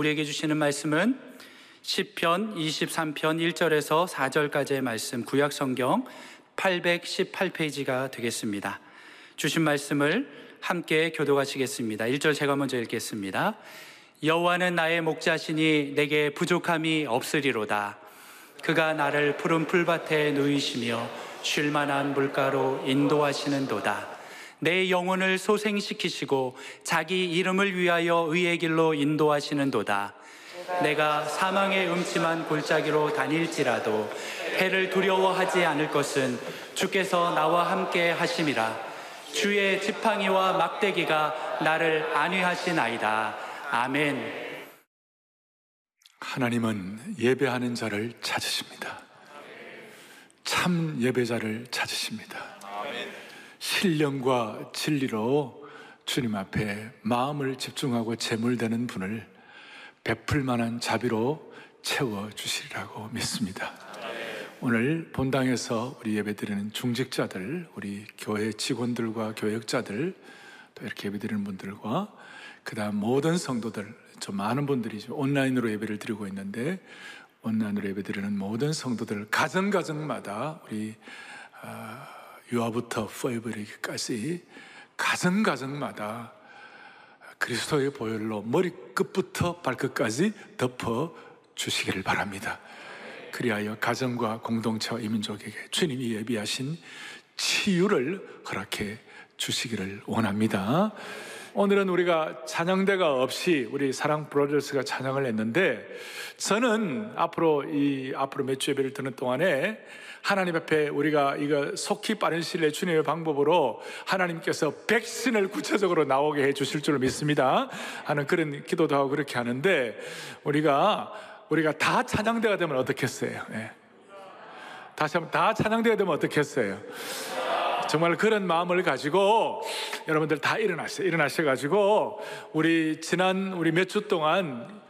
우리에게 주시는 말씀은 시편 23편 1절에서 4절까지의 말씀, 구약성경 818페이지가 되겠습니다. 주신 말씀을 함께 교독하시겠습니다. 1절 제가 먼저 읽겠습니다. 여호와는 나의 목자시니 내게 부족함이 없으리로다. 그가 나를 푸른 풀밭에 누이시며 쉴 만한 물가로 인도하시는도다. 내 영혼을 소생시키시고 자기 이름을 위하여 의의 길로 인도하시는도다. 내가 사망의 음침한 골짜기로 다닐지라도 해를 두려워하지 않을 것은 주께서 나와 함께 하심이라. 주의 지팡이와 막대기가 나를 안위하시나이다. 아멘. 하나님은 예배하는 자를 찾으십니다. 참 예배자를 찾으십니다. 신령과 진리로 주님 앞에 마음을 집중하고 제물되는 분을 베풀 만한 자비로 채워주시리라고 믿습니다. 오늘 본당에서 우리 예배드리는 중직자들, 우리 교회 직원들과 교역자들, 또 이렇게 예배드리는 분들과 그 다음 모든 성도들, 좀 많은 분들이 온라인으로 예배를 드리고 있는데, 온라인으로 예배드리는 모든 성도들 가정가정마다 우리 유아부터 포에버리기까지 가정가정마다 그리스도의 보혈로 머리끝부터 발끝까지 덮어 주시기를 바랍니다. 그리하여 가정과 공동체와 이민족에게 주님이 예비하신 치유를 허락해 주시기를 원합니다. 오늘은 우리가 찬양대가 없이 우리 사랑 브로더스가 찬양을 했는데, 저는 앞으로 몇 주 예배를 드는 동안에 하나님 앞에 우리가 이거 속히 빠른 시일 내에 주님의 방법으로 하나님께서 백신을 구체적으로 나오게 해 주실 줄 믿습니다 하는 그런 기도도 하고 그렇게 하는데, 우리가 다 찬양대가 되면 어떻겠어요? 네. 다시 한번 다 찬양대가 되면 어떻겠어요? 정말 그런 마음을 가지고 여러분들 다 일어나셔가지고 우리 몇 주 동안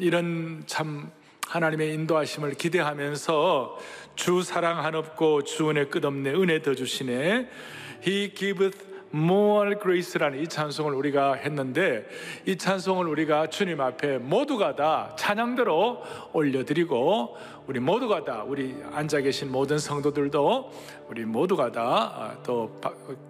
이런 참 하나님의 인도하심을 기대하면서 주 사랑 한없고 주 은혜 끝없네, 은혜 더 주시네, He giveth more grace라는 이 찬송을 우리가 했는데, 이 찬송을 우리가 주님 앞에 모두가 다 찬양대로 올려드리고, 우리 모두가 다, 우리 앉아 계신 모든 성도들도 우리 모두가 다 또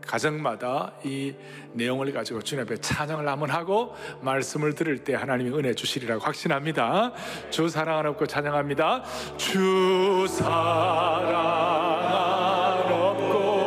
가정마다 이 내용을 가지고 주님 앞에 찬양을 한번 하고 말씀을 들을 때 하나님이 은혜 주시리라고 확신합니다. 주 사랑 한없고 찬양합니다. 주 사랑 한없고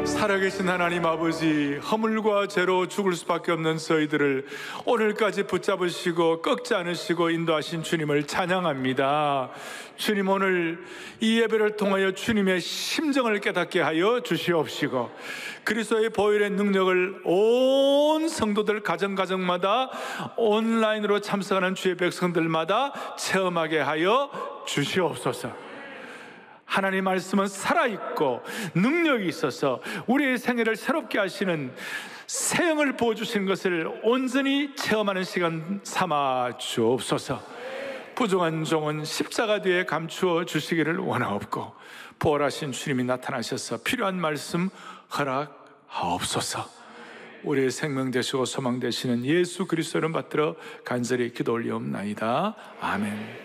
살아계신 하나님 아버지, 허물과 죄로 죽을 수밖에 없는 저희들을 오늘까지 붙잡으시고 꺾지 않으시고 인도하신 주님을 찬양합니다. 주님, 오늘 이 예배를 통하여 주님의 심정을 깨닫게 하여 주시옵시고, 그리스도의 보혈의 능력을 온 성도들 가정가정마다 온라인으로 참석하는 주의 백성들마다 체험하게 하여 주시옵소서. 하나님의 말씀은 살아있고 능력이 있어서 우리의 생애를 새롭게 하시는 새형을 부어주시는 것을 온전히 체험하는 시간 삼아 주옵소서. 부족한 종은 십자가 뒤에 감추어 주시기를 원하옵고, 부활하신 주님이 나타나셔서 필요한 말씀 허락하옵소서. 우리의 생명 되시고 소망 되시는 예수 그리스도를 받들어 간절히 기도 올리옵나이다. 아멘.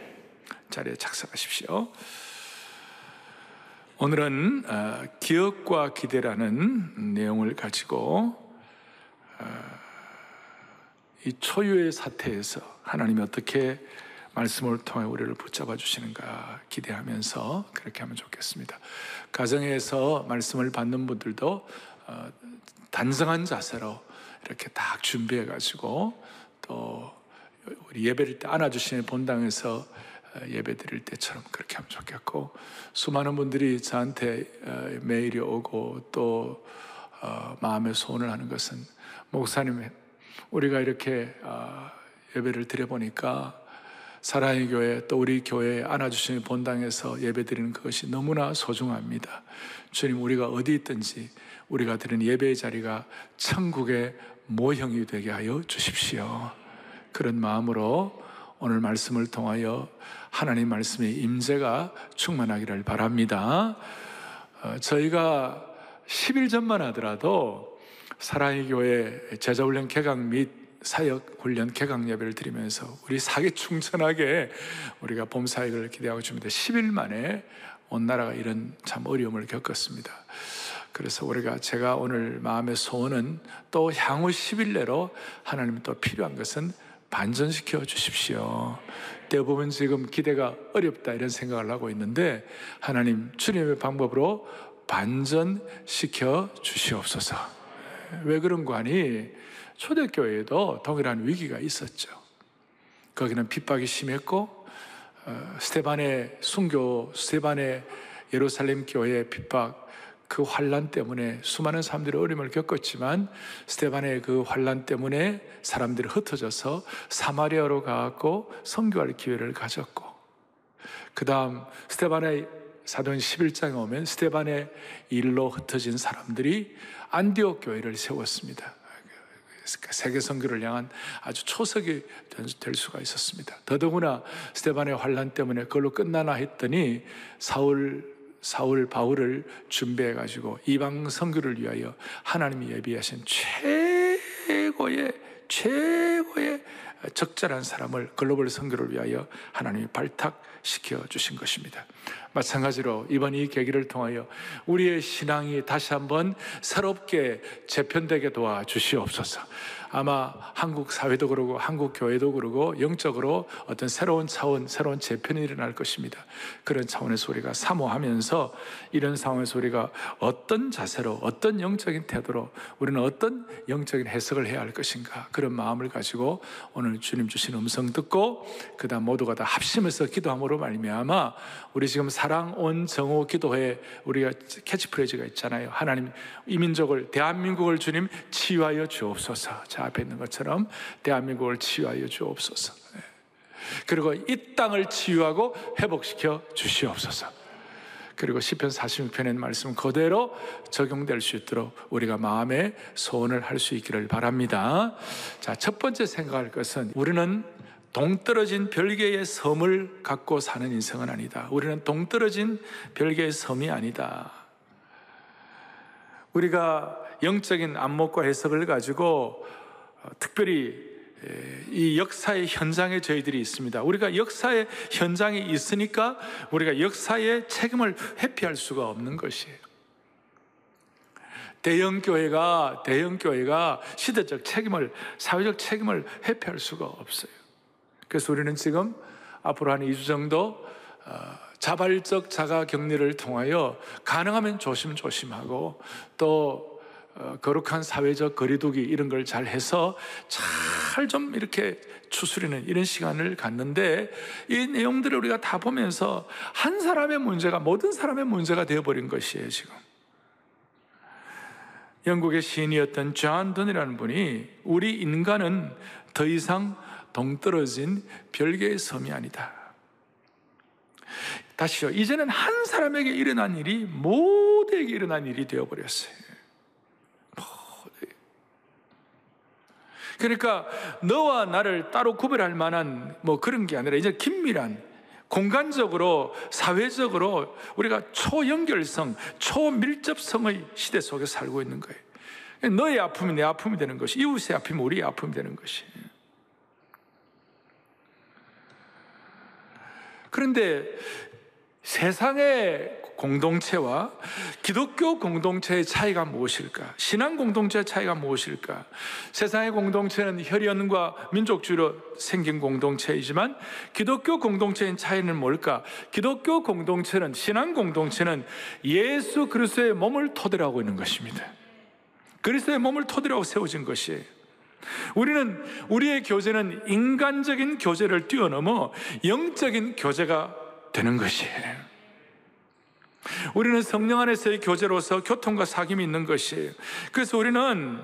자리에 착석하십시오. 오늘은 기억과 기대라는 내용을 가지고 이 초유의 사태에서 하나님이 어떻게 말씀을 통해 우리를 붙잡아 주시는가 기대하면서 그렇게 하면 좋겠습니다. 가정에서 말씀을 받는 분들도 단정한 자세로 이렇게 딱 준비해 가지고 또 우리 예배를 때 안아주시는 본당에서 예배 드릴 때처럼 그렇게 하면 좋겠고, 수많은 분들이 저한테 메일이 오고 또 마음의 소원을 하는 것은, 목사님, 우리가 이렇게 예배를 드려보니까 사랑의 교회, 또 우리 교회에 안아주시는 본당에서 예배 드리는 그것이 너무나 소중합니다. 주님, 우리가 어디 있든지 우리가 드리는 예배의 자리가 천국의 모형이 되게 하여 주십시오. 그런 마음으로 오늘 말씀을 통하여 하나님 말씀의 임재가 충만하기를 바랍니다. 저희가 10일 전만 하더라도 사랑의 교회 제자훈련 개강 및 사역훈련 개강 예배를 드리면서 우리 사기 충천하게 우리가 봄사역을 기대하고 있습니다. 10일 만에 온 나라가 이런 참 어려움을 겪었습니다. 그래서 제가 오늘 마음의 소원은 또 향후 10일 내로 하나님 또 필요한 것은 반전시켜 주십시오. 대부분 지금 기대가 어렵다 이런 생각을 하고 있는데, 하나님 주님의 방법으로 반전시켜 주시옵소서. 왜 그런가 하니, 초대교회에도 동일한 위기가 있었죠. 거기는 핍박이 심했고, 스데반의 순교, 스데반의 예루살렘 교회의 핍박, 그 환난 때문에 수많은 사람들이 어려움을 겪었지만, 스데반의 그 환난 때문에 사람들이 흩어져서 사마리아로 가고 선교할 기회를 가졌고, 그 다음 스데반의 사도행 11장에 오면 스데반의 일로 흩어진 사람들이 안디옥 교회를 세웠습니다. 세계 선교를 향한 아주 초석이 될 수가 있었습니다. 더더구나 스데반의 환난 때문에 그걸로 끝나나 했더니 사울 바울을 준비해 가지고 이방 선교를 위하여 하나님이 예비하신 최고의 적절한 사람을 글로벌 선교를 위하여 하나님이 발탁시켜 주신 것입니다. 마찬가지로 이번 이 계기를 통하여 우리의 신앙이 다시 한번 새롭게 재편되게 도와주시옵소서. 아마 한국 사회도 그러고 한국 교회도 그러고 영적으로 어떤 새로운 차원, 새로운 재편이 일어날 것입니다. 그런 차원에서 우리가 사모하면서 이런 상황에서 우리가 어떤 자세로, 어떤 영적인 태도로, 우리는 어떤 영적인 해석을 해야 할 것인가, 그런 마음을 가지고 오늘 주님 주신 음성 듣고 그 다음 모두가 다 합심해서 기도함으로 말미암아 우리 지금 사랑 온 정오 기도회 우리가 캐치프레이즈가 있잖아요. 하나님 이 민족을, 대한민국을 주님 치유하여 주옵소서. 자, 앞에 있는 것처럼 대한민국을 치유하여 주옵소서. 그리고 이 땅을 치유하고 회복시켜 주시옵소서. 그리고 시편 46편의 말씀 그대로 적용될 수 있도록 우리가 마음의 소원을 할 수 있기를 바랍니다. 자, 첫 번째 생각할 것은, 우리는 동떨어진 별개의 섬을 갖고 사는 인생은 아니다. 우리는 동떨어진 별개의 섬이 아니다. 우리가 영적인 안목과 해석을 가지고 특별히 이 역사의 현장에 저희들이 있습니다. 우리가 역사의 현장에 있으니까 우리가 역사의 책임을 회피할 수가 없는 것이에요. 대형교회가 시대적 책임을, 사회적 책임을 회피할 수가 없어요. 그래서 우리는 지금 앞으로 한 2주 정도 자발적 자가격리를 통하여 가능하면 조심하고 또 거룩한 사회적 거리두기 이런 걸 잘 해서 잘 좀 이렇게 추스리는 이런 시간을 갖는데, 이 내용들을 우리가 다 보면서 한 사람의 문제가 모든 사람의 문제가 되어버린 것이에요. 지금 영국의 시인이었던 존 던이라는 분이, 우리 인간은 더 이상 동떨어진 별개의 섬이 아니다. 다시요, 이제는 한 사람에게 일어난 일이 모두에게 일어난 일이 되어버렸어요. 그러니까 너와 나를 따로 구별할 만한 그런 게 아니라 이제 긴밀한, 공간적으로, 사회적으로 우리가 초연결성, 초밀접성의 시대 속에 살고 있는 거예요. 너의 아픔이 내 아픔이 되는 것이, 이웃의 아픔이 우리의 아픔이 되는 것이. 그런데 세상의 공동체와 기독교 공동체의 차이가 무엇일까? 신앙 공동체의 차이가 무엇일까? 세상의 공동체는 혈연과 민족주의로 생긴 공동체이지만 기독교 공동체의 차이는 뭘까? 기독교 공동체는, 신앙 공동체는 예수 그리스도의 몸을 토대로 하고 있는 것입니다. 그리스도의 몸을 토대로 하고 세워진 것이에요. 우리의 교제는 인간적인 교제를 뛰어넘어 영적인 교제가 되는 것이에요. 우리는 성령 안에서의 교제로서 교통과 사귐이 있는 것이에요. 그래서 우리는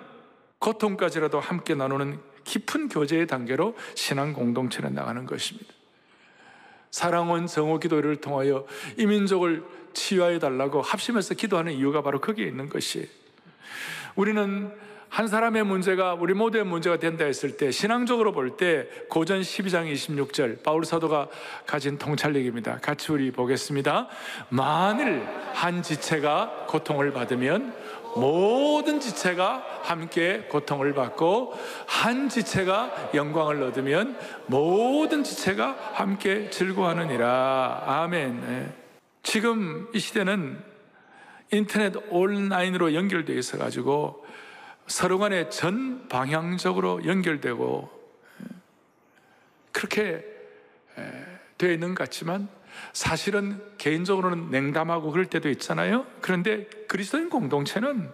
고통까지라도 함께 나누는 깊은 교제의 단계로 신앙 공동체로 나가는 것입니다. 사랑원 정오 기도를 통하여 이 민족을 치유하여 달라고 합심해서 기도하는 이유가 바로 거기에 있는 것이에요. 우리는 한 사람의 문제가 우리 모두의 문제가 된다 했을 때, 신앙적으로 볼 때 고전 12장 26절 바울 사도가 가진 통찰력입니다. 같이 우리 보겠습니다. 만일 한 지체가 고통을 받으면 모든 지체가 함께 고통을 받고, 한 지체가 영광을 얻으면 모든 지체가 함께 즐거워하느니라. 아멘. 지금 이 시대는 인터넷 온라인으로 연결되어 있어 가지고 서로 간에 전 방향적으로 연결되고 그렇게 되어 있는 것 같지만, 사실은 개인적으로는 냉담하고 그럴 때도 있잖아요. 그런데 그리스도인 공동체는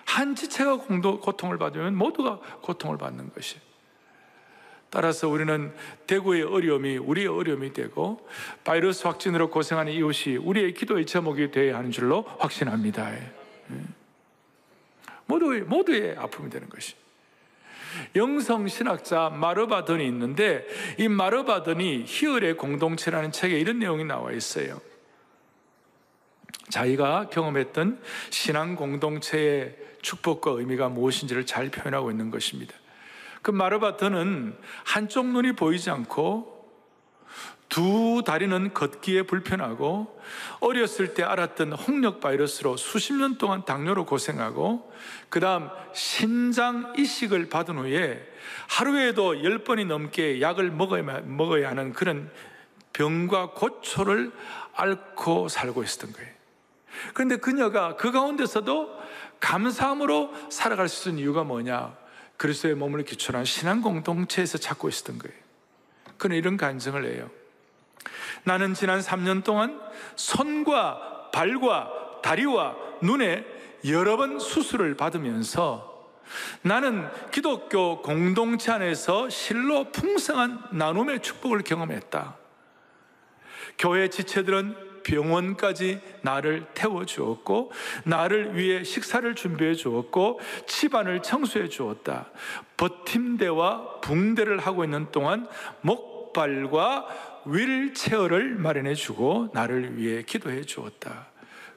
한 지체가 고통을 받으면 모두가 고통을 받는 것이에요. 따라서 우리는 대구의 어려움이 우리의 어려움이 되고, 바이러스 확진으로 고생하는 이웃이 우리의 기도의 제목이 되어야 하는 줄로 확신합니다. 모두의 아픔이 되는 것이. 영성신학자 마르바던이 있는데, 이 마르바던이 희열의 공동체라는 책에 이런 내용이 나와 있어요. 자기가 경험했던 신앙 공동체의 축복과 의미가 무엇인지를 잘 표현하고 있는 것입니다. 그 마르바던은 한쪽 눈이 보이지 않고 두 다리는 걷기에 불편하고, 어렸을 때 알았던 홍역 바이러스로 수십 년 동안 당뇨로 고생하고, 그 다음 신장 이식을 받은 후에 하루에도 10번이 넘게 약을 먹어야 하는 그런 병과 고초를 앓고 살고 있었던 거예요. 그런데 그녀가 그 가운데서도 감사함으로 살아갈 수 있는 이유가 뭐냐? 그리스도의 몸을 기초로 한 신앙 공동체에서 찾고 있었던 거예요. 그는 이런 간증을 해요. 나는 지난 3년 동안 손과 발과 다리와 눈에 여러 번 수술을 받으면서 나는 기독교 공동체 안에서 실로 풍성한 나눔의 축복을 경험했다. 교회 지체들은 병원까지 나를 태워주었고, 나를 위해 식사를 준비해 주었고, 집안을 청소해 주었다. 버팀대와 붕대를 하고 있는 동안 목발과 휠체어를 마련해 주고 나를 위해 기도해 주었다.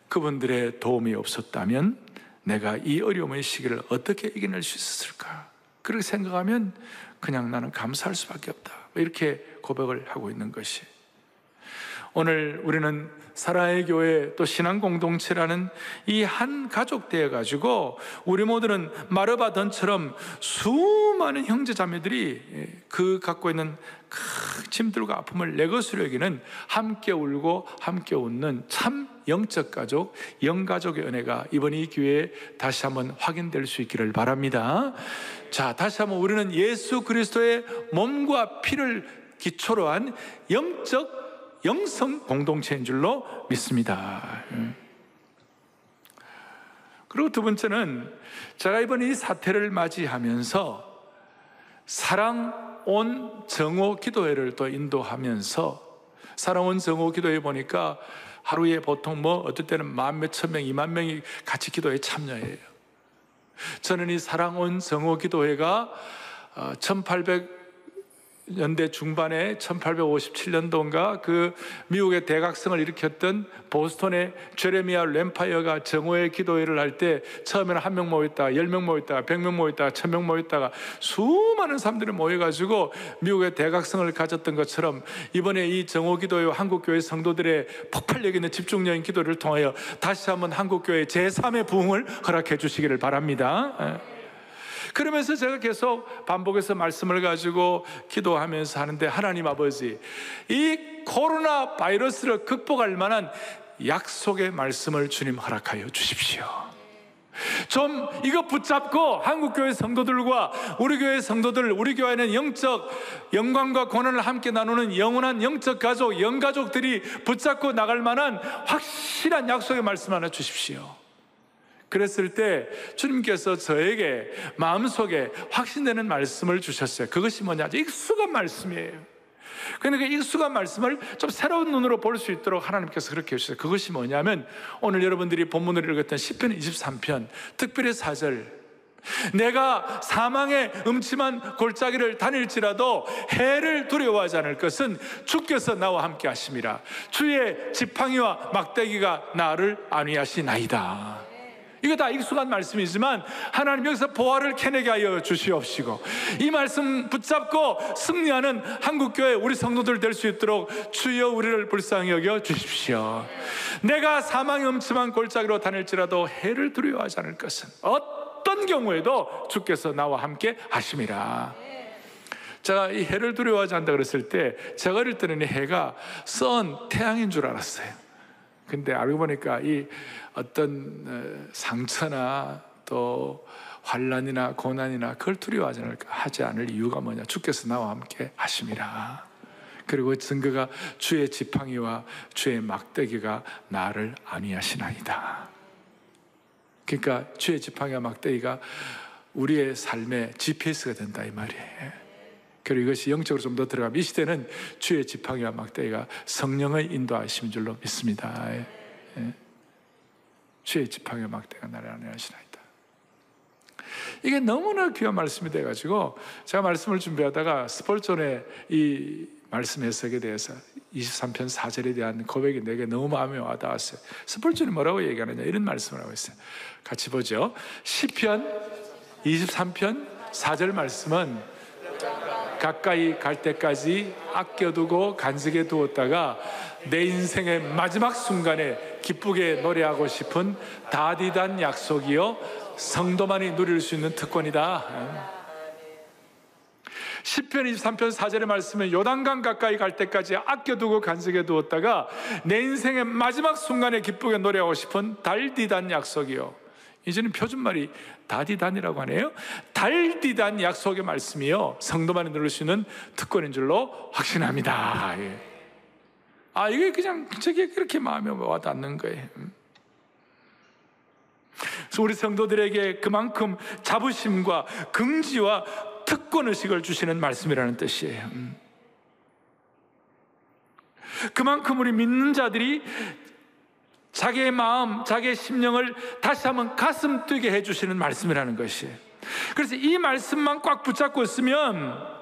그분들의 도움이 없었다면 내가 이 어려움의 시기를 어떻게 이겨낼 수 있었을까? 그렇게 생각하면 그냥 나는 감사할 수밖에 없다. 이렇게 고백을 하고 있는 것이. 오늘 우리는 사랑의 교회 또 신앙 공동체라는 이 한 가족 되어 가지고, 우리 모두는 마르바던처럼 수많은 형제 자매들이 그 갖고 있는 큰 짐들과 아픔을 내 것으로 여기는, 함께 울고 함께 웃는 참 영적 가족, 영가족의 은혜가 이번 이 기회에 다시 한번 확인될 수 있기를 바랍니다. 자, 다시 한번 우리는 예수 그리스도의 몸과 피를 기초로 한 영성 공동체인 줄로 믿습니다. 그리고 두 번째는, 제가 이번 이 사태를 맞이하면서 사랑온 정오 기도회를 또 인도하면서, 사랑온 정오 기도회 보니까 하루에 보통 어떨 때는 10,000 몇천 명, 2만 명이 같이 기도에 참여해요. 저는 이 사랑온 정오 기도회가 1800년대 중반에 1857년도인가 그 미국의 대각성을 일으켰던 보스턴의 제레미야 램파이어가 정오의 기도회를 할 때, 처음에는 1명 모였다가 10명 모였다가 100명 모였다가 1000명 모였다가 수많은 사람들이 모여가지고 미국의 대각성을 가졌던 것처럼, 이번에 이 정오 기도회와 한국교회 성도들의 폭발력 있는 집중적인 기도를 통하여 다시 한번 한국교회 제3의 부흥을 허락해 주시기를 바랍니다. 그러면서 제가 계속 반복해서 말씀을 가지고 기도하면서 하는데, 하나님 아버지, 이 코로나 바이러스를 극복할 만한 약속의 말씀을 주님 허락하여 주십시오. 좀 이거 붙잡고 한국교회 성도들과 우리 교회 성도들, 우리 교회는 영적 영광과 고난을 함께 나누는 영원한 영적 가족, 영가족들이 붙잡고 나갈 만한 확실한 약속의 말씀 하나 주십시오. 그랬을 때 주님께서 저에게 마음속에 확신되는 말씀을 주셨어요. 그것이 뭐냐? 익숙한 말씀이에요. 그런데 그 익숙한 말씀을 좀 새로운 눈으로 볼 수 있도록 하나님께서 그렇게 해주셨어요. 그것이 뭐냐면 오늘 여러분들이 본문을 읽었던 시편 23편 특별히 4절, 내가 사망의 음침한 골짜기를 다닐지라도 해를 두려워하지 않을 것은 주께서 나와 함께 하심이라. 주의 지팡이와 막대기가 나를 안위하시나이다. 이거 다 익숙한 말씀이지만 하나님 여기서 보화를 캐내게 하여 주시옵시고, 이 말씀 붙잡고 승리하는 한국교회 우리 성도들 될 수 있도록 주여 우리를 불쌍히 여겨 주십시오. 내가 사망의 음침한 골짜기로 다닐지라도 해를 두려워하지 않을 것은 어떤 경우에도 주께서 나와 함께 하심이라. 제가 이 해를 두려워하지 않는다 그랬을 때 제가 어릴 때는 이 해가 선 태양인 줄 알았어요. 근데 알고 보니까 이 어떤 상처나 또 환난이나 고난이나 그걸 두려워하지 않을 이유가 뭐냐? 주께서 나와 함께 하심이라. 그리고 증거가 주의 지팡이와 주의 막대기가 나를 안위하시나이다. 그러니까 주의 지팡이와 막대기가 우리의 삶의 GPS가 된다 이 말이에요. 그리고 이것이 영적으로 좀 더 들어가면 이 시대는 주의 지팡이와 막대기가 성령의 인도하심인 줄로 믿습니다. 주의 지팡이와 막대기가 나를 안위하시나이다. 이게 너무나 귀한 말씀이 돼가지고 제가 말씀을 준비하다가 스펄전의 이 말씀 해석에 대해서 23편 4절에 대한 고백이 내게 너무 마음에 와닿았어요. 스펄전이 뭐라고 얘기하느냐, 이런 말씀을 하고 있어요. 같이 보죠. 시편 23편 4절 말씀은 가까이 갈 때까지 아껴두고 간직해 두었다가 내 인생의 마지막 순간에 기쁘게 노래하고 싶은 다디단 약속이요 성도만이 누릴 수 있는 특권이다. 시편 23편 4절의 말씀은 요단강 가까이 갈 때까지 아껴두고 간직해 두었다가 내 인생의 마지막 순간에 기쁘게 노래하고 싶은 달디단 약속이요. 이제는 표준말이 다디단이라고 하네요. 달디단 약속의 말씀이요 성도만이 누릴 수 있는 특권인 줄로 확신합니다. 이게 그냥 저게 그렇게 마음에 와닿는 거예요. 그래서 우리 성도들에게 그만큼 자부심과 긍지와 특권의식을 주시는 말씀이라는 뜻이에요. 그만큼 우리 믿는 자들이 자기의 마음, 자기의 심령을 다시 한번 가슴 뛰게 해주시는 말씀이라는 것이에요. 그래서 이 말씀만 꽉 붙잡고 있으면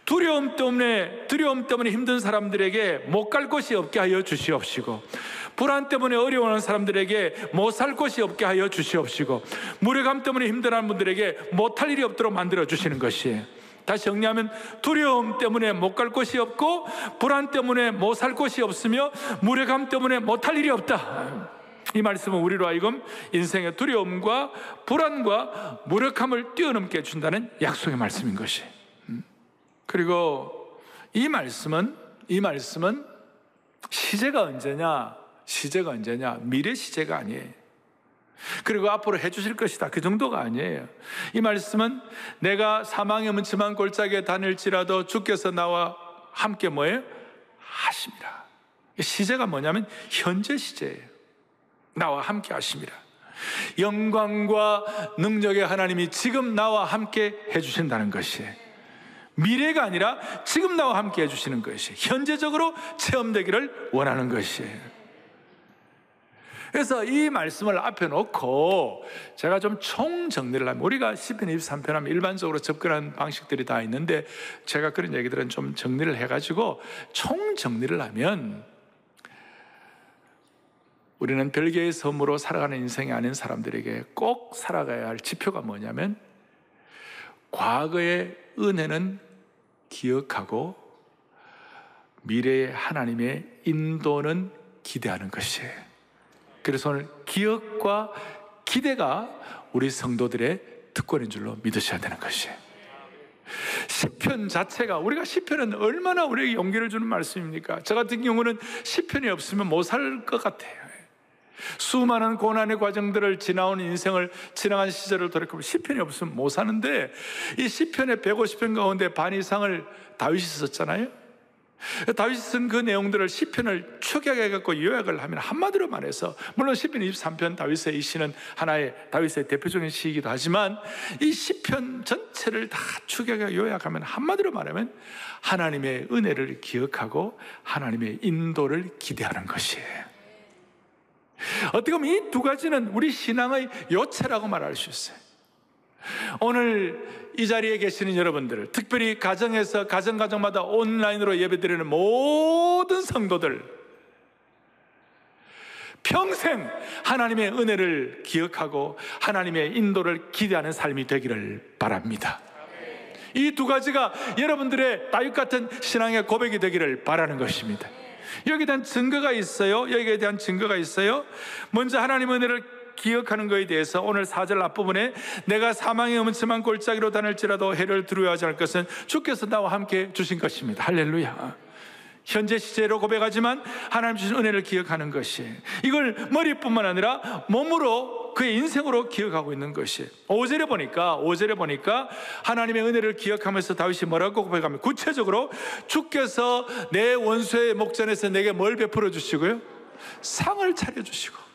두려움 때문에 힘든 사람들에게 못 갈 곳이 없게 하여 주시옵시고, 불안 때문에 어려워하는 사람들에게 못 살 곳이 없게 하여 주시옵시고, 무력감 때문에 힘들어하는 분들에게 못할 일이 없도록 만들어 주시는 것이에요. 다시 정리하면 두려움 때문에 못 갈 곳이 없고, 불안 때문에 못 살 곳이 없으며, 무력감 때문에 못할 일이 없다. 이 말씀은 우리로 하여금 인생의 두려움과 불안과 무력함을 뛰어넘게 해준다는 약속의 말씀인 것이. 그리고 이 말씀은 시제가 언제냐? 미래 시제가 아니에요. 그리고 앞으로 해주실 것이다, 그 정도가 아니에요. 이 말씀은 내가 사망의 음침한 골짜기에 다닐지라도 주께서 나와 함께 뭐예요? 하심이라. 시제가 뭐냐면 현재 시제예요. 나와 함께 하심이라. 영광과 능력의 하나님이 지금 나와 함께 해주신다는 것이에요. 미래가 아니라 지금 나와 함께 해주시는 것이에요. 현재적으로 체험되기를 원하는 것이에요. 그래서 이 말씀을 앞에 놓고 제가 좀 총정리를 하면, 우리가 시편 23편 하면 일반적으로 접근하는 방식들이 다 있는데 제가 그런 얘기들은 좀 정리를 해가지고 총정리를 하면, 우리는 별개의 섬으로 살아가는 인생이 아닌 사람들에게 꼭 살아가야 할 지표가 뭐냐면, 과거의 은혜는 기억하고 미래의 하나님의 인도는 기대하는 것이에요. 그래서 오늘 기억과 기대가 우리 성도들의 특권인 줄로 믿으셔야 되는 것이에요. 시편 자체가, 우리가 시편은 얼마나 우리에게 용기를 주는 말씀입니까? 저 같은 경우는 시편이 없으면 못 살 것 같아요. 수많은 고난의 과정들을 지나온 인생을, 지나간 시절을 돌이켜보면 시편이 없으면 못 사는데, 이 시편의 150편 가운데 반 이상을 다윗이 썼잖아요. 다윗이 쓴 그 내용들을 시편을 축약해갖고 요약을 하면 한마디로 말해서, 물론 시편 23편 다윗의 이 시는 하나의 다윗의 대표적인 시이기도 하지만 이 시편 전체를 다 축약해 요약하면 한마디로 말하면 하나님의 은혜를 기억하고 하나님의 인도를 기대하는 것이에요. 어떻게 보면 이 두 가지는 우리 신앙의 요체라고 말할 수 있어요. 오늘 이 자리에 계시는 여러분들, 특별히 가정에서 가정마다 온라인으로 예배드리는 모든 성도들, 평생 하나님의 은혜를 기억하고 하나님의 인도를 기대하는 삶이 되기를 바랍니다. 이 두 가지가 여러분들의 다윗 같은 신앙의 고백이 되기를 바라는 것입니다. 여기에 대한 증거가 있어요. 여기에 대한 증거가 있어요. 먼저 하나님의 은혜를 기억하는 것에 대해서 오늘 4절 앞부분에 내가 사망의 음침한 골짜기로 다닐지라도 해를 두려워하지 않을 것은 주께서 나와 함께 주신 것입니다. 할렐루야. 현재 시제로 고백하지만 하나님 주신 은혜를 기억하는 것이, 이걸 머리뿐만 아니라 몸으로 그의 인생으로 기억하고 있는 것이. 5절에 보니까 하나님의 은혜를 기억하면서 다윗이 뭐라고 고백하면, 구체적으로 주께서 내 원수의 목전에서 내게 뭘 베풀어 주시고요? 상을 차려주시고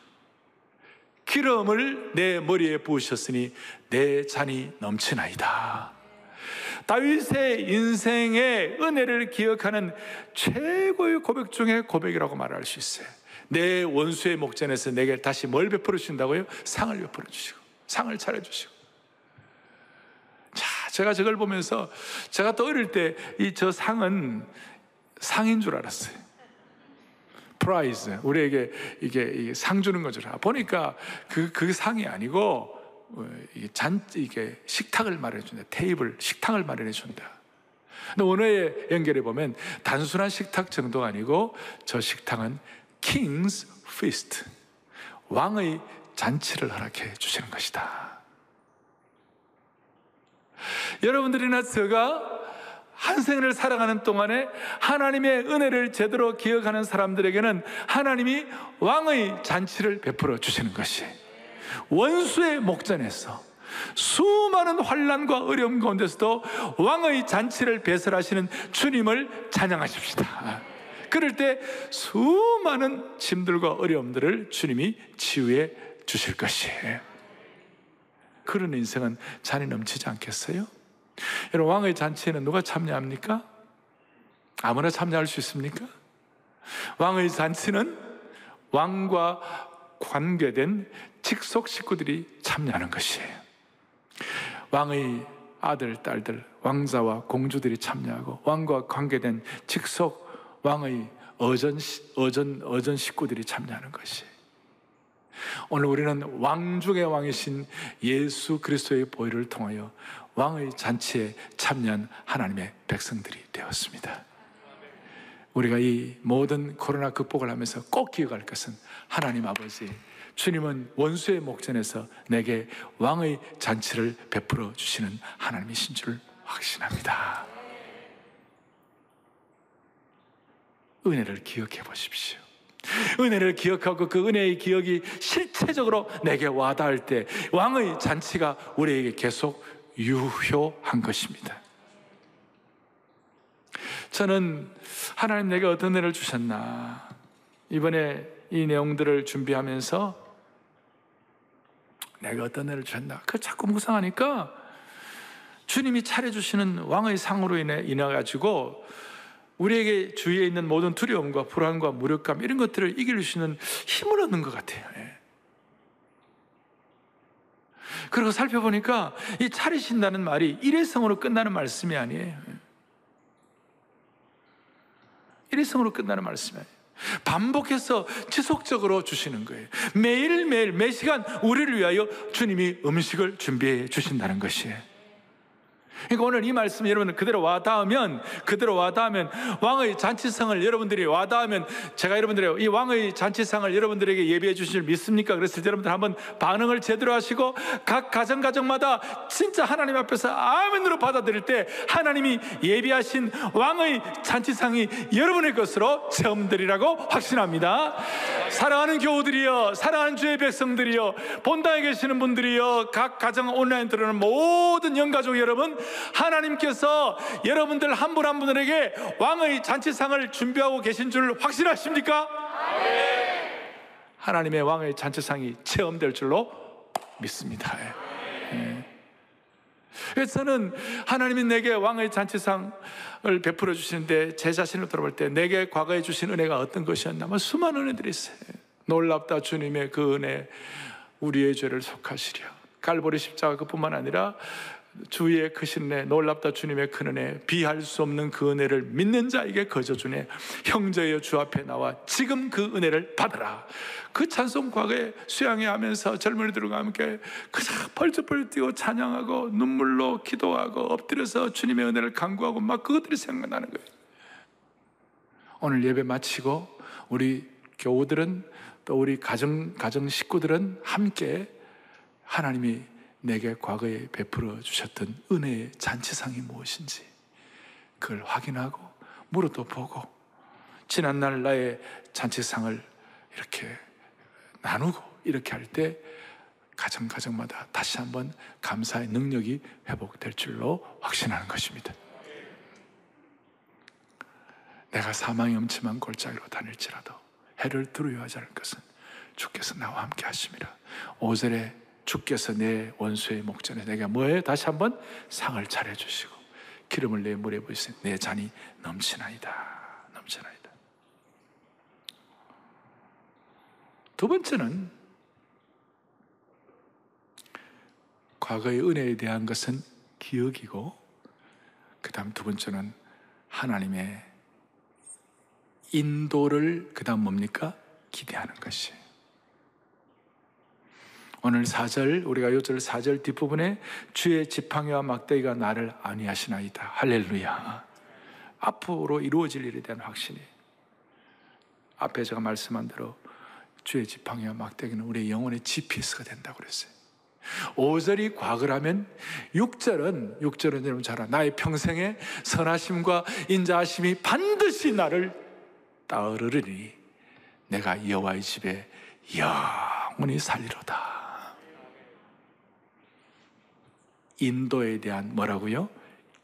기름을 내 머리에 부으셨으니 내 잔이 넘치나이다. 다윗의 인생의 은혜를 기억하는 최고의 고백 중에 고백이라고 말할 수 있어요. 내 원수의 목전에서 내게 다시 뭘 베풀어 주신다고요? 상을 베풀어 주시고 상을 차려주시고. 자, 제가 저걸 보면서 제가 또 어릴 때 저 상은 상인 줄 알았어요. 프라이즈, 우리에게 이게 상 주는 거죠. 보니까 그 상이 아니고 이게 식탁을 마련해 준다. 테이블, 식탁을 마련해 준다. 근데 원어에 연결해 보면 단순한 식탁 정도가 아니고 저 식탁은 King's Feast, 왕의 잔치를 허락해 주시는 것이다. 여러분들이나 제가 한 생을 살아가는 동안에 하나님의 은혜를 제대로 기억하는 사람들에게는 하나님이 왕의 잔치를 베풀어 주시는 것이, 원수의 목전에서 수많은 환난과 어려움 가운데서도 왕의 잔치를 배설하시는 주님을 찬양하십시다. 그럴 때 수많은 짐들과 어려움들을 주님이 치유해 주실 것이에요. 그런 인생은 잔이 넘치지 않겠어요? 여러분, 왕의 잔치에는 누가 참여합니까? 아무나 참여할 수 있습니까? 왕의 잔치는 왕과 관계된 직속 식구들이 참여하는 것이에요. 왕의 아들, 딸들, 왕자와 공주들이 참여하고 왕과 관계된 직속 왕의 어전 식구들이 참여하는 것이에요. 오늘 우리는 왕 중의 왕이신 예수 그리스도의 보혈을 통하여 왕의 잔치에 참여한 하나님의 백성들이 되었습니다. 우리가 이 모든 코로나 극복을 하면서 꼭 기억할 것은, 하나님 아버지, 주님은 원수의 목전에서 내게 왕의 잔치를 베풀어 주시는 하나님이신 줄 확신합니다. 은혜를 기억해 보십시오. 은혜를 기억하고 그 은혜의 기억이 실체적으로 내게 와닿을 때 왕의 잔치가 우리에게 계속 유효한 것입니다. 저는 하나님 내게 어떤 은혜를 주셨나, 이번에 이 내용들을 준비하면서 내가 어떤 은혜를 주셨나, 그걸 자꾸 묵상하니까 주님이 차려주시는 왕의 상으로 인해가지고 우리에게 주위에 있는 모든 두려움과 불안과 무력감, 이런 것들을 이길 수 있는 힘을 얻는 것 같아요. 그리고 살펴보니까 이 차리신다는 말이 일회성으로 끝나는 말씀이 아니에요. 일회성으로 끝나는 말씀이 아니에요. 반복해서 지속적으로 주시는 거예요. 매일매일 매시간 우리를 위하여 주님이 음식을 준비해 주신다는 것이에요. 그러니까 오늘 이 말씀 여러분 그대로 와닿으면 왕의 잔치상을 여러분들이 와닿으면, 제가 여러분들의 이 왕의 잔치상을 여러분들에게 예비해 주실 줄 믿습니까? 그랬을 때 여러분들 한번 반응을 제대로 하시고 각 가정마다 진짜 하나님 앞에서 아멘으로 받아들일 때 하나님이 예비하신 왕의 잔치상이 여러분의 것으로 체험되리라고 확신합니다. 사랑하는 교우들이여, 사랑하는 주의 백성들이여, 본당에 계시는 분들이여, 각 가정 온라인 들어오는 모든 영가족 여러분, 하나님께서 여러분들 한 분 한 분에게 왕의 잔치상을 준비하고 계신 줄 확신하십니까? 하나님의 왕의 잔치상이 체험될 줄로 믿습니다. 그래서 저는 하나님이 내게 왕의 잔치상을 베풀어 주시는데 제 자신을 돌아볼 때 내게 과거에 주신 은혜가 어떤 것이었나? 수많은 은혜들이 있어요. 놀랍다 주님의 그 은혜, 우리의 죄를 속하시려. 갈보리 십자가 그뿐만 아니라 주의 크신 은혜, 놀랍다 주님의 큰 은혜, 비할 수 없는 그 은혜를 믿는 자에게 거저 주네. 형제여 주 앞에 나와 지금 그 은혜를 받으라. 그 찬송 과거에 수양회 하면서 젊은이들과 함께 그저 벌쩍벌쩍 뛰고 찬양하고 눈물로 기도하고 엎드려서 주님의 은혜를 간구하고 막 그것들이 생각나는 거예요. 오늘 예배 마치고 우리 교우들은 또 우리 가정 식구들은 함께 하나님이 내게 과거에 베풀어 주셨던 은혜의 잔치상이 무엇인지 그걸 확인하고 물어도 보고 지난날 나의 잔치상을 이렇게 나누고 이렇게 할 때 가정마다 다시 한번 감사의 능력이 회복될 줄로 확신하는 것입니다. 내가 사망의 음침한 골짜기로 다닐지라도 해를 두려워하지 않을 것은 주께서 나와 함께 하심이라. 5절에 주께서 내 원수의 목전에 내가 뭐예요? 다시 한번 상을 차려주시고 기름을 내 물에 부으시니 내 잔이 넘치나이다. 넘치나이다. 두 번째는 과거의 은혜에 대한 것은 기억이고, 그 다음 두 번째는 하나님의 인도를 그 다음 뭡니까? 기대하는 것이에요. 오늘 4절, 우리가 요절 4절 뒷부분에 주의 지팡이와 막대기가 나를 안위하시나이다. 할렐루야. 앞으로 이루어질 일에 대한 확신이, 앞에 제가 말씀한 대로 주의 지팡이와 막대기는 우리의 영혼의 GPS가 된다고 그랬어요. 5절이 과거라면 6절은 여러분 잘 알아. 나의 평생의 선하심과 인자하심이 반드시 나를 따르리니 내가 여호와의 집에 영원히 살리로다. 인도에 대한 뭐라고요?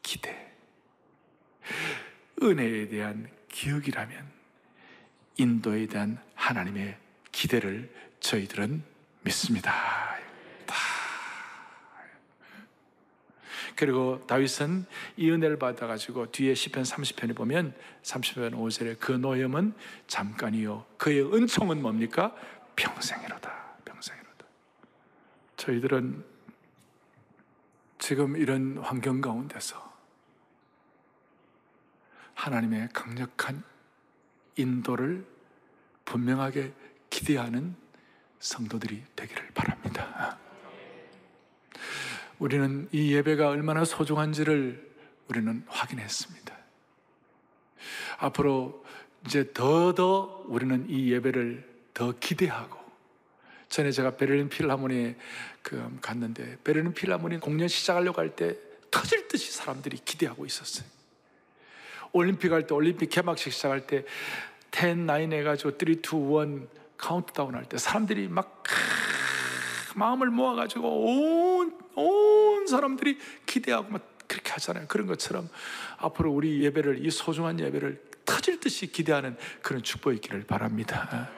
기대. 은혜에 대한 기억이라면 인도에 대한 하나님의 기대를 저희들은 믿습니다. 그리고 다윗은 이 은혜를 받아가지고 뒤에 시편 30편에 보면 30편 5절에 그 노염은 잠깐이요 그의 은총은 뭡니까? 평생이로다. 평생이로다. 저희들은 지금 이런 환경 가운데서 하나님의 강력한 인도를 분명하게 기대하는 성도들이 되기를 바랍니다. 우리는 이 예배가 얼마나 소중한지를 우리는 확인했습니다. 앞으로 이제 더더 우리는 이 예배를 더 기대하고, 전에 제가 베를린 필하모니에 갔는데 베를린 필하모니 공연 시작하려고 할 때 터질 듯이 사람들이 기대하고 있었어요. 올림픽 할 때, 올림픽 개막식 시작할 때 10, 9 해가지고 3, 2, 1 카운트다운 할 때 사람들이 막 마음을 모아가지고 온 사람들이 기대하고 막 그렇게 하잖아요. 그런 것처럼 앞으로 우리 예배를, 이 소중한 예배를 터질 듯이 기대하는 그런 축복이 있기를 바랍니다.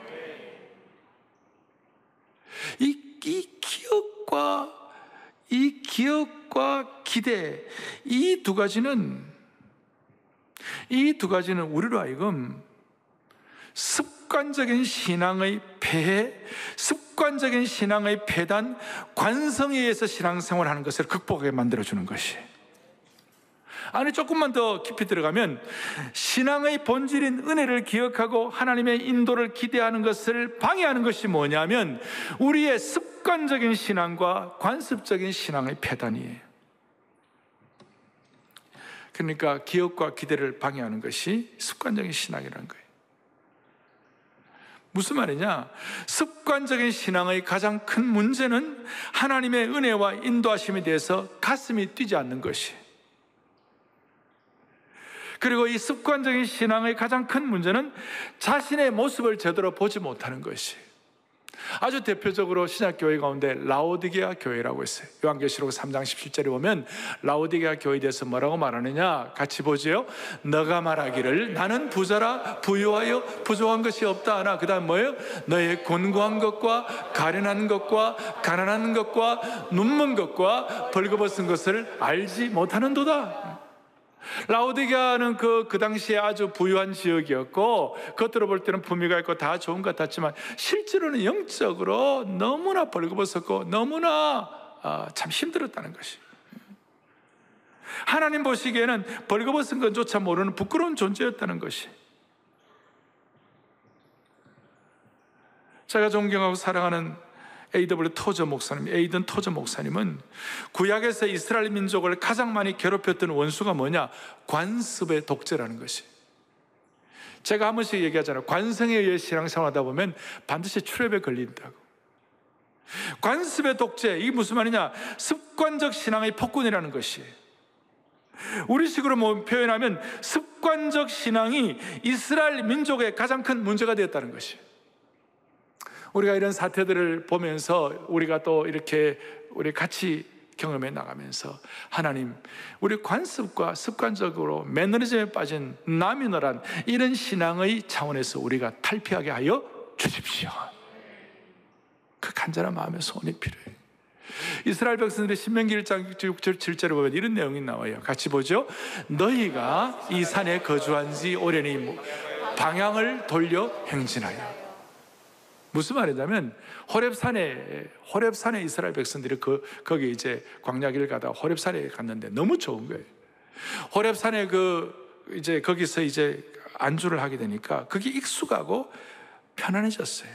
이 기억과 기대, 이 두 가지는 우리로 하여금 습관적인 신앙의 폐해, 습관적인 신앙의 폐단, 관성에 의해서 신앙생활을 하는 것을 극복하게 만들어주는 것이. 안에 조금만 더 깊이 들어가면 신앙의 본질인 은혜를 기억하고 하나님의 인도를 기대하는 것을 방해하는 것이 뭐냐면 우리의 습관적인 신앙과 관습적인 신앙의 폐단이에요. 그러니까 기억과 기대를 방해하는 것이 습관적인 신앙이라는 거예요. 무슨 말이냐? 습관적인 신앙의 가장 큰 문제는 하나님의 은혜와 인도하심에 대해서 가슴이 뛰지 않는 것이. 그리고 이 습관적인 신앙의 가장 큰 문제는 자신의 모습을 제대로 보지 못하는 것이. 아주 대표적으로 신약교회 가운데 라오디게아 교회라고 있어요. 요한계시록 3장 17절에 보면 라오디게아 교회에 대해서 뭐라고 말하느냐, 같이 보죠. 너가 말하기를 나는 부자라 부유하여 부족한 것이 없다 하나, 그 다음 뭐예요? 너의 곤고한 것과 가련한 것과 가난한 것과 눈먼 것과 벌거벗은 것을 알지 못하는도다. 라오디게아는 그 당시에 아주 부유한 지역이었고, 겉으로 볼 때는 품위가 있고 다 좋은 것 같았지만 실제로는 영적으로 너무나 벌거벗었고 너무나 참 힘들었다는 것이, 하나님 보시기에는 벌거벗은 것조차 모르는 부끄러운 존재였다는 것이. 제가 존경하고 사랑하는 에이든 토저 목사님은 구약에서 이스라엘 민족을 가장 많이 괴롭혔던 원수가 뭐냐? 관습의 독재라는 것이. 제가 한 번씩 얘기하잖아요. 관성에 의해 신앙생활하다 보면 반드시 트랩에 걸린다고. 관습의 독재, 이게 무슨 말이냐? 습관적 신앙의 폭군이라는 것이. 우리식으로 표현하면 습관적 신앙이 이스라엘 민족의 가장 큰 문제가 되었다는 것이. 우리가 이런 사태들을 보면서 우리가 또 이렇게 우리 같이 경험해 나가면서, 하나님, 우리 관습과 습관적으로 매너리즘에 빠진 나미너란 이런 신앙의 차원에서 우리가 탈피하게 하여 주십시오. 그 간절한 마음의 소원이 필요해요. 이스라엘 백성들이 신명기 1장 6절 7절에 보면 이런 내용이 나와요. 같이 보죠. 너희가 이 산에 거주한 지 오래니 방향을 돌려 행진하여. 무슨 말이냐면 호렙산에 이스라엘 백성들이 거기 이제 광야길을 가다가 호렙산에 갔는데 너무 좋은 거예요. 호렙산에 거기서 이제 안주를 하게 되니까 그게 익숙하고 편안해졌어요.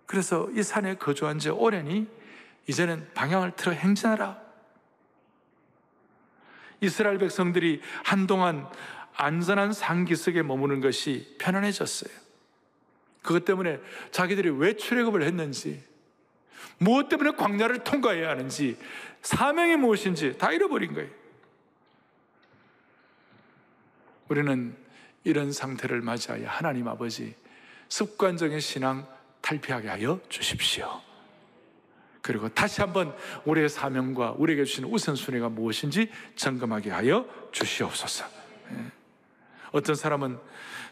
그래서 이 산에 거주한 지 오래니 이제는 방향을 틀어 행진하라. 이스라엘 백성들이 한동안 안전한 산기슭에 머무는 것이 편안해졌어요. 그것 때문에 자기들이 왜 출애굽을 했는지, 무엇 때문에 광야를 통과해야 하는지, 사명이 무엇인지 다 잃어버린 거예요. 우리는 이런 상태를 맞이하여 하나님 아버지, 습관적인 신앙 탈피하게 하여 주십시오. 그리고 다시 한번 우리의 사명과 우리에게 주신 우선순위가 무엇인지 점검하게 하여 주시옵소서. 어떤 사람은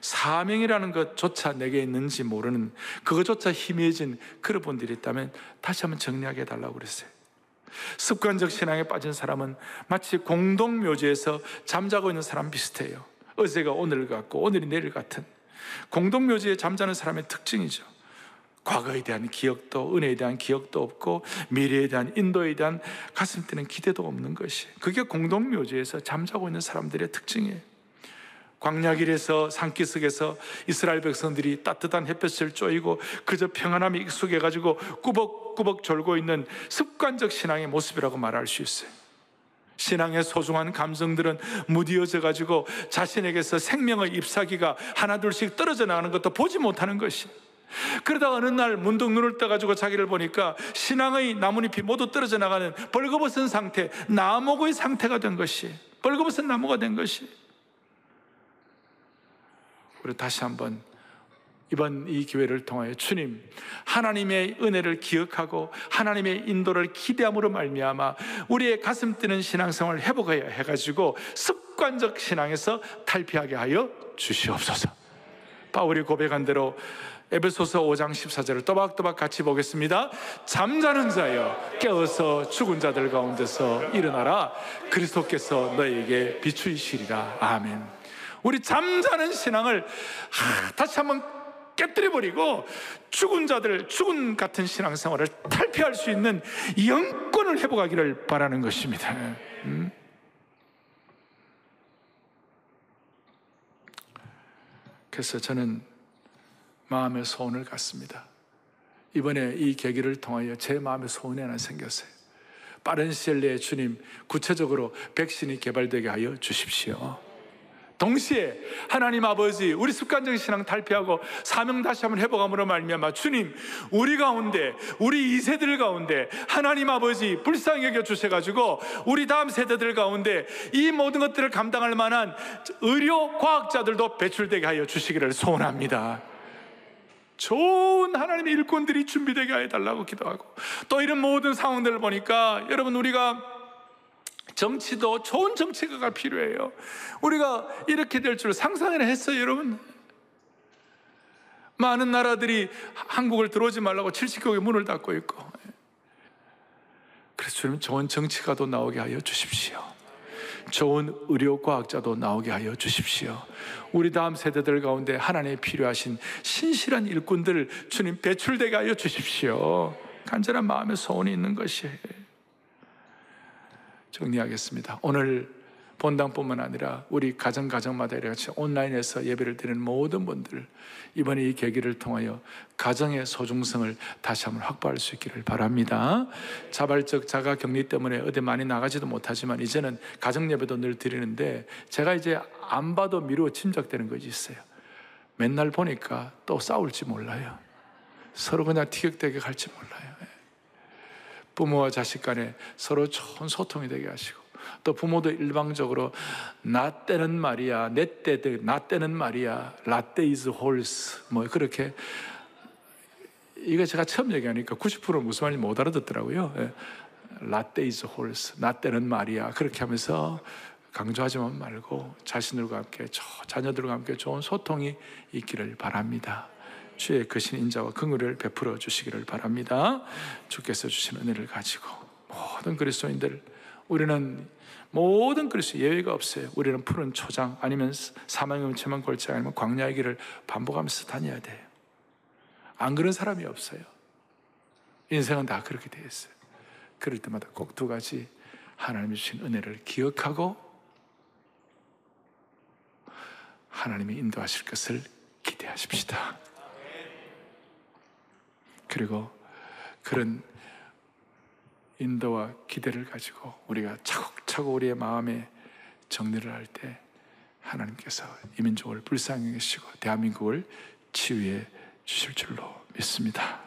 사명이라는 것조차 내게 있는지 모르는, 그것조차 희미해진 그런 분들이 있다면 다시 한번 정리하게 해달라고 그랬어요. 습관적 신앙에 빠진 사람은 마치 공동묘지에서 잠자고 있는 사람 비슷해요. 어제가 오늘 같고 오늘이 내일 같은 공동묘지에 잠자는 사람의 특징이죠. 과거에 대한 기억도, 은혜에 대한 기억도 없고 미래에 대한, 인도에 대한 가슴 뛰는 기대도 없는 것이, 그게 공동묘지에서 잠자고 있는 사람들의 특징이에요. 광야길에서 산기슭에서 이스라엘 백성들이 따뜻한 햇볕을 쬐이고 그저 평안함에 익숙해가지고 꾸벅꾸벅 졸고 있는 습관적 신앙의 모습이라고 말할 수 있어요. 신앙의 소중한 감정들은 무디어져가지고 자신에게서 생명의 잎사귀가 하나둘씩 떨어져 나가는 것도 보지 못하는 것이, 그러다가 어느 날 문득 눈을 떠가지고 자기를 보니까 신앙의 나뭇잎이 모두 떨어져 나가는 벌거벗은 상태, 나무의 상태가 된 것이, 벌거벗은 나무가 된 것이. 우리 다시 한번 이번 이 기회를 통하여 주님, 하나님의 은혜를 기억하고 하나님의 인도를 기대함으로 말미암아 우리의 가슴 뛰는 신앙생활을 회복해야 해가지고 습관적 신앙에서 탈피하게 하여 주시옵소서. 바울이 고백한 대로 에베소서 5장 14절을 또박또박 같이 보겠습니다. 잠자는 자여 깨어서 죽은 자들 가운데서 일어나라. 그리스도께서 너에게 비추이시리라. 아멘. 우리 잠자는 신앙을 다시 한번 깨뜨려버리고 죽은 자들, 죽은 같은 신앙생활을 탈피할 수 있는 영권을 회복하기를 바라는 것입니다. 그래서 저는 마음의 소원을 갖습니다. 이번에 이 계기를 통하여 제 마음의 소원이 하나 생겼어요. 빠른 시일 내에 주님, 구체적으로 백신이 개발되게 하여 주십시오. 동시에 하나님 아버지, 우리 습관적인 신앙 탈피하고 사명 다시 한번 회복함으로 말미암아 주님, 우리 가운데, 우리 2세들 가운데 하나님 아버지 불쌍히 여겨 주셔가지고 우리 다음 세대들 가운데 이 모든 것들을 감당할 만한 의료 과학자들도 배출되게 하여 주시기를 소원합니다. 좋은 하나님의 일꾼들이 준비되게 해달라고 기도하고, 또 이런 모든 상황들을 보니까 여러분, 우리가 정치도 좋은 정치가가 필요해요. 우리가 이렇게 될 줄 상상을 했어요, 여러분? 많은 나라들이 한국을 들어오지 말라고 70개국의 문을 닫고 있고, 그래서 주님, 좋은 정치가도 나오게 하여 주십시오. 좋은 의료과학자도 나오게 하여 주십시오. 우리 다음 세대들 가운데 하나님의 필요하신 신실한 일꾼들 주님 배출되게 하여 주십시오. 간절한 마음의 소원이 있는 것이에요. 정리하겠습니다. 오늘 본당뿐만 아니라 우리 가정마다 이렇게 온라인에서 예배를 드리는 모든 분들, 이번에 이 계기를 통하여 가정의 소중성을 다시 한번 확보할 수 있기를 바랍니다. 자발적 자가격리 때문에 어디 많이 나가지도 못하지만 이제는 가정 예배도 늘 드리는데, 제가 이제 안 봐도 미루어 짐작되는 것이 있어요. 맨날 보니까 또 싸울지 몰라요. 서로 그냥 티격태격 할지 몰라요. 부모와 자식 간에 서로 좋은 소통이 되게 하시고, 또 부모도 일방적으로 나 때는 말이야, 내 때도 나 때는 말이야, 라떼 is horse, 뭐 그렇게, 이거 제가 처음 얘기하니까 90%는 무슨 말인지 못 알아듣더라고요. 라떼 is horse, 나 때는 말이야, 그렇게 하면서 강조하지만 말고 자신들과 함께, 자녀들과 함께 좋은 소통이 있기를 바랍니다. 주의 크신 인자와 긍휼을 베풀어 주시기를 바랍니다. 주께서 주신 은혜를 가지고 모든 그리스도인들, 우리는 모든 그리스도 예외가 없어요. 우리는 푸른 초장 아니면 사망의 음침한 골짜기 아니면 광야의 길을 반복하면서 다녀야 돼요. 안 그런 사람이 없어요. 인생은 다 그렇게 되어 있어요. 그럴 때마다 꼭 두 가지, 하나님이 주신 은혜를 기억하고 하나님이 인도하실 것을 기대하십시다. 그리고 그런 인도와 기대를 가지고 우리가 차곡차곡 우리의 마음에 정리를 할 때 하나님께서 이 민족을 불쌍히 여기시고 대한민국을 치유해 주실 줄로 믿습니다.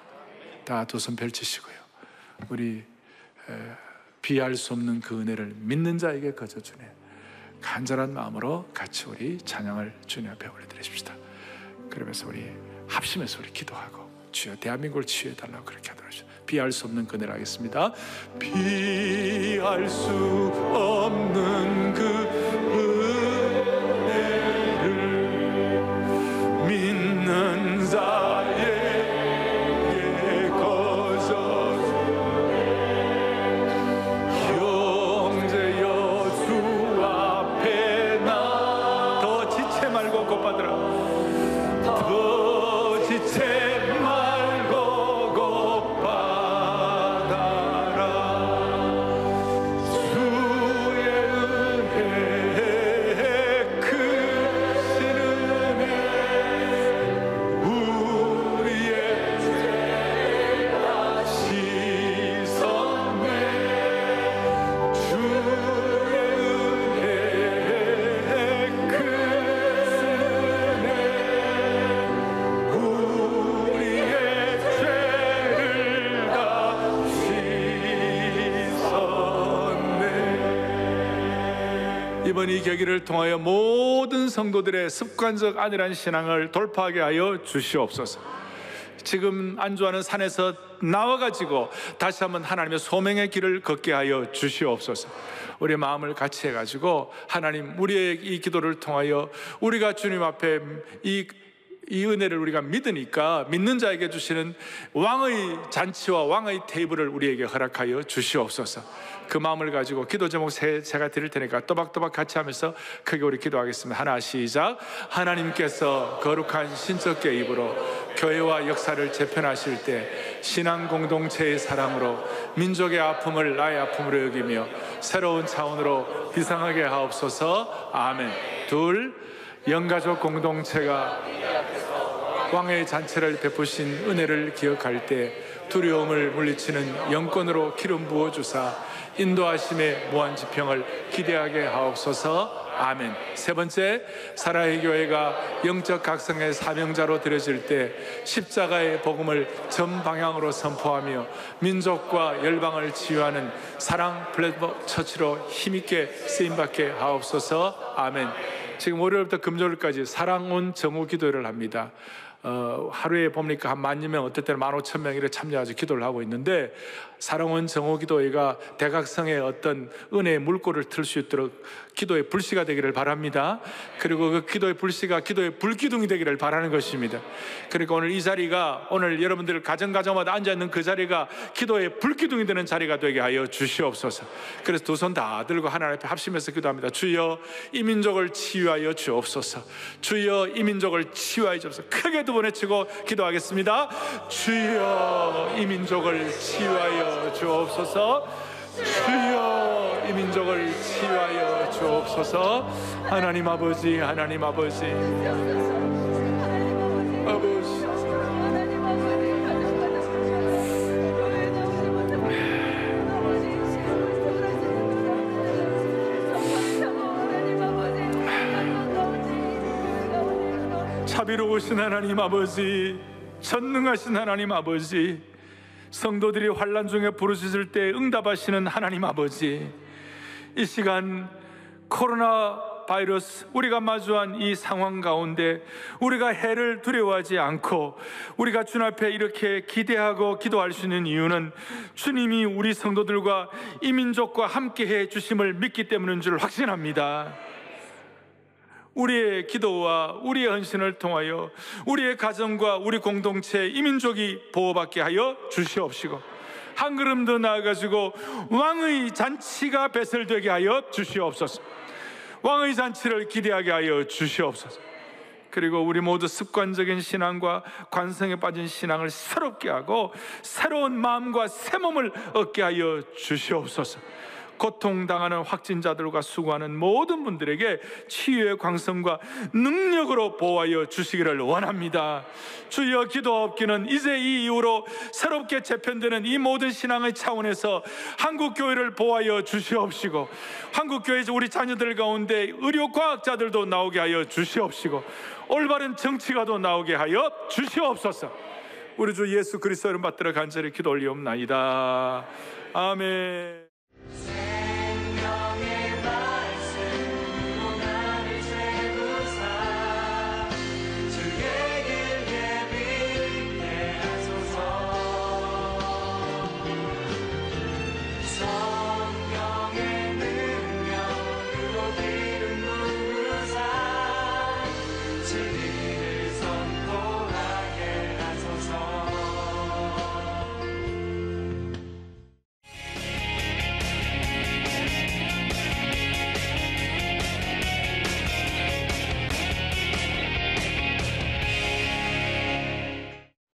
다 두 손 펼치시고요, 우리 비할 수 없는 그 은혜를 믿는 자에게 거저 주네 간절한 마음으로 같이 우리 찬양을 주님 앞에 올려드리십시다. 그러면서 우리 합심해서 우리 기도하고, 주여 대한민국을 치유해달라고 그렇게 하도록 하시죠. 비할 수 없는 그네를 하겠습니다. 비할 수 없는 그 은혜를 믿는 자에게 거저 형제여 주 앞에 나 더 지체 말고 곧받으라. 더 지체 이번 이 계기를 통하여 모든 성도들의 습관적 안일한 신앙을 돌파하게 하여 주시옵소서. 지금 안주하는 산에서 나와가지고 다시 한번 하나님의 소명의 길을 걷게 하여 주시옵소서. 우리의 마음을 같이 해가지고 하나님, 우리의 이 기도를 통하여 우리가 주님 앞에 이 은혜를 우리가 믿으니까 믿는 자에게 주시는 왕의 잔치와 왕의 테이블을 우리에게 허락하여 주시옵소서. 그 마음을 가지고 기도 제목 제가 드릴 테니까 또박또박 같이 하면서 크게 우리 기도하겠습니다. 하나, 시작. 하나님께서 거룩한 신적계 입으로 교회와 역사를 재편하실 때 신앙 공동체의 사랑으로 민족의 아픔을 나의 아픔으로 여기며 새로운 차원으로 비상하게 하옵소서. 아멘. 둘, 영가족 공동체가 왕의 잔치를 베푸신 은혜를 기억할 때 두려움을 물리치는 영권으로 기름 부어주사 인도하심의 무한지평을 기대하게 하옵소서. 아멘. 세 번째, 사랑의 교회가 영적 각성의 사명자로 드려질 때 십자가의 복음을 전 방향으로 선포하며 민족과 열방을 치유하는 사랑 플랫폼 처치로 힘있게 쓰임받게 하옵소서. 아멘. 지금 월요일부터 금요일까지 사랑온 정오 기도를 합니다. 하루에 보니까 한 10,000명, 어떨 때는 15,000명 이렇게 참여해서 기도를 하고 있는데, 사랑원 정오기도회가 대각성의 어떤 은혜의 물꼬를 틀 수 있도록 기도의 불씨가 되기를 바랍니다. 그리고 그 기도의 불씨가 기도의 불기둥이 되기를 바라는 것입니다. 그러니까 오늘 이 자리가, 오늘 여러분들 가정마다 앉아있는 그 자리가 기도의 불기둥이 되는 자리가 되게 하여 주시옵소서. 그래서 두 손 다 들고 하나님 앞에 합심해서 기도합니다. 주여, 이 민족을 치유하여 주옵소서. 주여, 이 민족을 치유하여 주옵소서. 크게 두 번 외치고 기도하겠습니다. 주여, 이 민족을 치유하여 주옵소서. 주여, 이 민족을 치유하여 주옵소서. 하나님 아버지, 하나님 아버지, 아버지, 자비로우신 하나님 아버지, 전능하신 하나님 아버지, 성도들이 환난 중에 부르짖을 때 응답하시는 하나님 아버지, 이 시간 코로나 바이러스 우리가 마주한 이 상황 가운데 우리가 해를 두려워하지 않고 우리가 주님 앞에 이렇게 기대하고 기도할 수 있는 이유는 주님이 우리 성도들과 이 민족과 함께해 주심을 믿기 때문인 줄 확신합니다. 우리의 기도와 우리의 헌신을 통하여 우리의 가정과 우리 공동체, 이 민족이 보호받게 하여 주시옵시고, 한 걸음 더 나아가지고 왕의 잔치가 배설되게 하여 주시옵소서. 왕의 잔치를 기대하게 하여 주시옵소서. 그리고 우리 모두 습관적인 신앙과 관성에 빠진 신앙을 새롭게 하고 새로운 마음과 새 몸을 얻게 하여 주시옵소서. 고통당하는 확진자들과 수고하는 모든 분들에게 치유의 광선과 능력으로 보호하여 주시기를 원합니다. 주여, 기도하옵기는 이제 이 이후로 새롭게 재편되는 이 모든 신앙의 차원에서 한국교회를 보호하여 주시옵시고, 한국교회에서 우리 자녀들 가운데 의료과학자들도 나오게 하여 주시옵시고, 올바른 정치가도 나오게 하여 주시옵소서. 우리 주 예수 그리스도 이름 받들어 간절히 기도 올리옵나이다. 아멘.